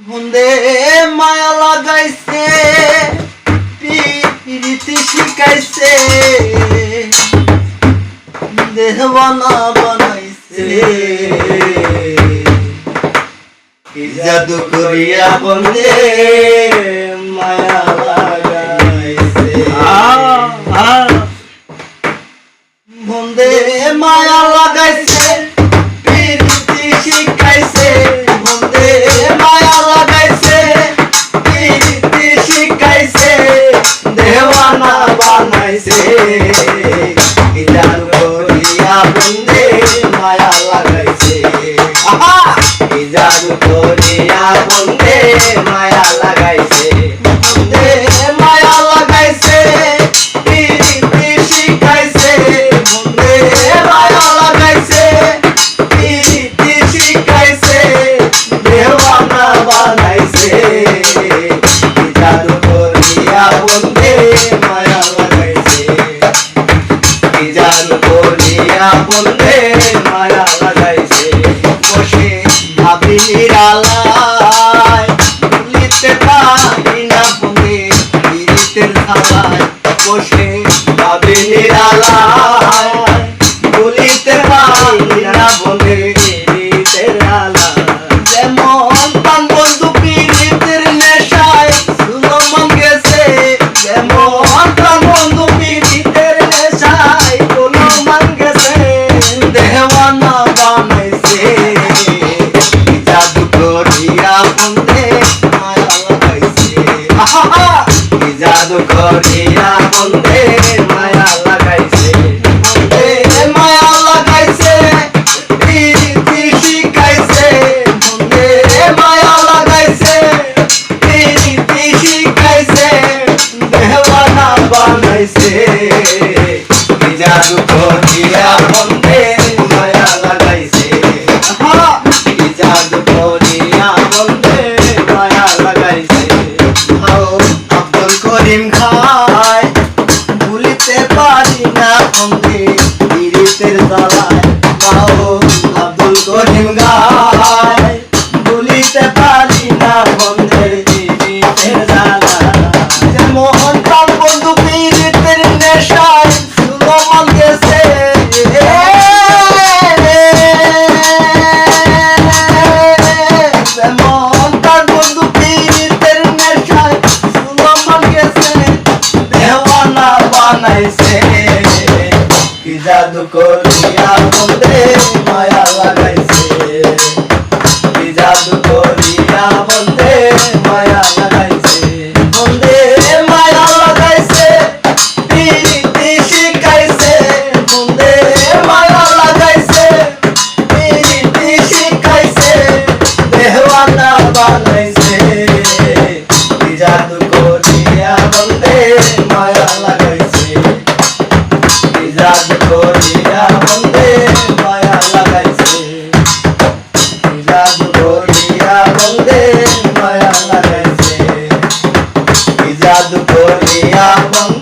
বন্দে মায়া লাগাইছে প্রীতি শিখাইছে দেহবানা বানাইছে কি জাদু করিয়া বন্দে মায়া লাগাইছে বন্দে মায়া লাগাইছে প্রীতি শিখাইছে বন্দে মায়া লাগাইছে প্রীতি শিখাইছে দেওয়ানা বানাইছে কি জাদু করিয়া বন্দে মায়া লাগাইছে কি জাদু করিয়া বন্দে মায়া লাগাইছে বন্দে মায়া লাগাইছে প্রীতি শিখাইছে বন্দে মায়া লাগাইছে প্রীতি শিখাইছে দেওয়ানা বানাইছে কি জাদু করিয়া বন্দে মায়া লাগাইছে কি জাদু করিয়া বন্দে মায়া লাগাইছে বসে ভাবি নিরালায় ভুলিতে পারি না বন্দে পীড়িতের থালায় বসে ভাবি নিরালায় ভুলিতে পারি না বন্দে পীড়িতের থালায় যেমন প্রাণ বন্ধু পীড়িতের নেশায় সুলমান গেছে যেমন প্রাণ বন্ধু পীড়িতের নেশায় সুলমান গেছে দেওয়ানা বানাইছে কি জাদু করিয়া বন্দে মায়া লাগাইছে কি জাদু করিয়া বন্দে মায়া লাগাইছে বন্দে মায়া লাগাইছে প্রীতি শিখাইছে বন্দে মায়া লাগাইছে প্রীতি শিখাইছে দেওয়ানা বানাইছে কি জাদু করিয়া বন্দে মায়া লাগাইছে কি জাদু করিয়া বন্দে মায়া লাগাইছে আব্দুল করিম খায় ভুলিতে পারি না বন্দে পীড়িতের জ্বালায় আব্দুল করিম গায় ভুলিতে পারি না বন্দে পীড়িতের জ্বালায় যেমন প্রাণ বন্ধু পীড়িতের নেশায় সুলমান গেছে যেমন প্রাণ বন্ধু পীড়িতের নেশায় সুলমান গেছে দেওয়ানা বানাইছে কি জাদু করিয়া বন্দে মায়া লাগাইছে কি জাদু করিয়া বন্দে মায়া লাগাইছে বন্দে মায়া লাগাইছে প্রীতি শিখাইছে বন্দে মায়া লাগাইছে প্রীতি শিখাইছে দেওয়ানা বানাইছে কি জাদু করিয়া বন্দে মায়া লাগাইছে কি জাদু করিয়া বন্দে মায়া লাগাইছে কি জাদু করিয়া বন্দে মায়া লাগাইছে কি জাদু করিয়া বন্দে